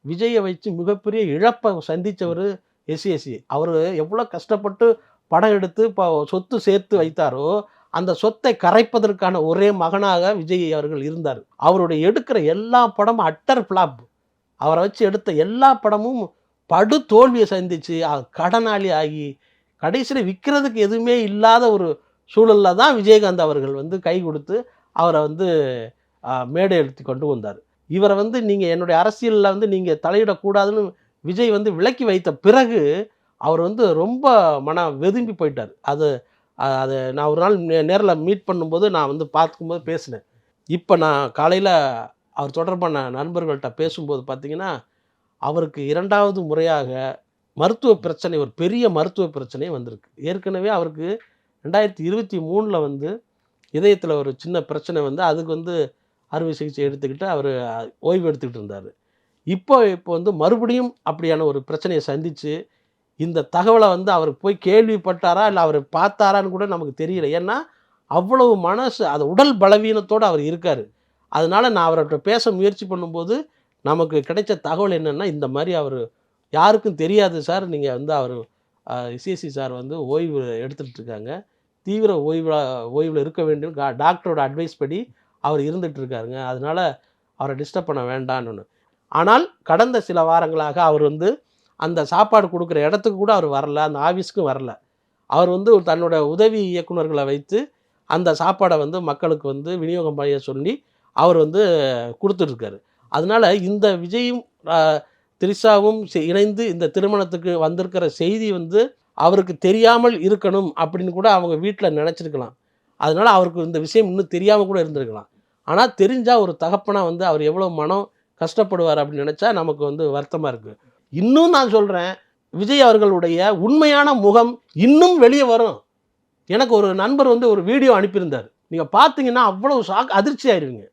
விஜயை வச்சு மிகப்பெரிய இழப்பை சந்தித்தவர் எஸ்ஏசி. அவர் எவ்வளோ கஷ்டப்பட்டு படம் எடுத்து இப்போ சொத்து சேர்த்து வைத்தாரோ, அந்த சொத்தை கரைப்பதற்கான ஒரே மகனாக விஜய் அவர்கள் இருந்தார். அவருடைய எடுக்கிற எல்லா படமும் அட்டர் ஃப்ளாப். அவரை வச்சு எடுத்த எல்லா படமும் படு தோல்வியை சந்திச்சு, கடனாளி ஆகி, கடைசியில் விற்கிறதுக்கு எதுவுமே இல்லாத ஒரு சூழலில் தான் விஜயகாந்த் அவர்கள் வந்து கை கொடுத்து அவரை வந்து மேடை எழுத்தி கொண்டு வந்தார். இவரை வந்து நீங்கள் என்னுடைய அரசியலில் வந்து நீங்கள் தலையிடக்கூடாதுன்னு விஜய் வந்து விலக்கி வைத்த பிறகு அவர் வந்து ரொம்ப வெதும்பி போயிட்டார். அது அது நான் ஒரு நாள் நேரில் மீட் பண்ணும்போது நான் வந்து பார்க்கும்போது பேசினேன். இப்போ நான் காலையில் அவர் தொடர்பான நண்பர்கள்ட்ட பேசும்போது பார்த்தீங்கன்னா, அவருக்கு 2வது முறையாக மருத்துவ பிரச்சனை, ஒரு பெரிய மருத்துவ பிரச்சனை வந்திருக்கு. ஏற்கனவே அவருக்கு 2023ல் வந்து இதயத்தில் ஒரு சின்ன பிரச்சனை வந்து அதுக்கு வந்து அறுவை சிகிச்சை எடுத்துக்கிட்டு அவர் ஓய்வு எடுத்துக்கிட்டு இருந்தார். இப்போ வந்து மறுபடியும் அப்படியான ஒரு பிரச்சனையை சந்தித்து, இந்த தகவலை வந்து அவர் போய் கேள்விப்பட்டாரா இல்லை அவர் பார்த்தாரான்னு கூட நமக்கு தெரியல. ஏன்னா அவ்வளவு மனசு அது உடல் பலவீனத்தோடு அவர் இருக்கார். அதனால் நான் அவர்கிட்ட பேச முயற்சி பண்ணும்போது நமக்கு கிடைச்ச தகவல் என்னென்னா, இந்த மாதிரி அவர் யாருக்கும் தெரியாது சார், நீங்கள் வந்து அவர் சிஎஸ்சி சார் வந்து ஓய்வு எடுத்துகிட்டு இருக்காங்க, தீவிர ஓய்வில் இருக்க வேண்டும், டாக்டரோட அட்வைஸ் படி அவர் இருந்துகிட்டு இருக்காருங்க, அதனால் அவரை டிஸ்டர்ப் பண்ண வேண்டான்னு. ஆனால் கடந்த சில வாரங்களாக அவர் வந்து அந்த சாப்பாடு கொடுக்குற இடத்துக்கு கூட அவர் வரல, அந்த ஆஃபீஸ்க்கும் வரல. அவர் வந்து தன்னோட உதவி இயக்குநர்களை வைத்து அந்த சாப்பாடை வந்து மக்களுக்கு வந்து விநியோகம் செய்ய சொல்லி அவர் வந்து கொடுத்துட்ருக்காரு. அதனால் இந்த விஜயும் திரிஷாவும் இணைந்து இந்த திருமணத்துக்கு வந்திருக்கிற செய்தி வந்து அவருக்கு தெரியாமல் இருக்கணும் அப்படின்னு கூட அவங்க வீட்டில் நினச்சிருக்கலாம். அதனால் அவருக்கு இந்த விஷயம் இன்னும் தெரியாமல் கூட இருந்திருக்கலாம். ஆனால் தெரிஞ்சால் ஒரு தகப்பனாக வந்து அவர் எவ்வளோ மனம் கஷ்டப்படுவார் அப்படின்னு நினச்சா நமக்கு வந்து வருத்தமாக இருக்குது. இன்னும் நான் சொல்கிறேன், விஜய் அவர்களுடைய உண்மையான முகம் இன்னும் வெளியே வரும். எனக்கு ஒரு நண்பர் வந்து ஒரு வீடியோ அனுப்பியிருந்தார். நீங்கள் பார்த்தீங்கன்னா அவ்வளோ அதிர்ச்சி ஆயிடுவீங்க.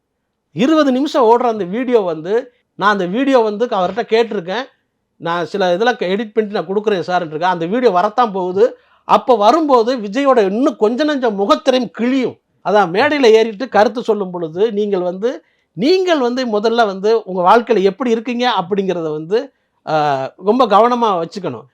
20 நிமிஷம் ஓடுற அந்த வீடியோ வந்து நான் அந்த வீடியோ வந்து அவர்கிட்ட கேட்டிருக்கேன். நான் சில இதெல்லாம் எடிட் பண்ணிட்டு நான் கொடுக்குறேன் சார்ன்ட்ருக்கேன். அந்த வீடியோ வரத்தான் போகுது. அப்போ வரும்போது விஜயோட இன்னும் கொஞ்ச நஞ்ச முகத்திரையும் கிழியும். அதான் மேடையில் ஏறிட்டு கருத்து சொல்லும் பொழுது நீங்கள் வந்து முதல்ல வந்து உங்கள் வாழ்க்கையில் எப்படி இருக்கீங்க அப்படிங்கிறத வந்து ரொம்ப கவனமாக வச்சுக்கணும்.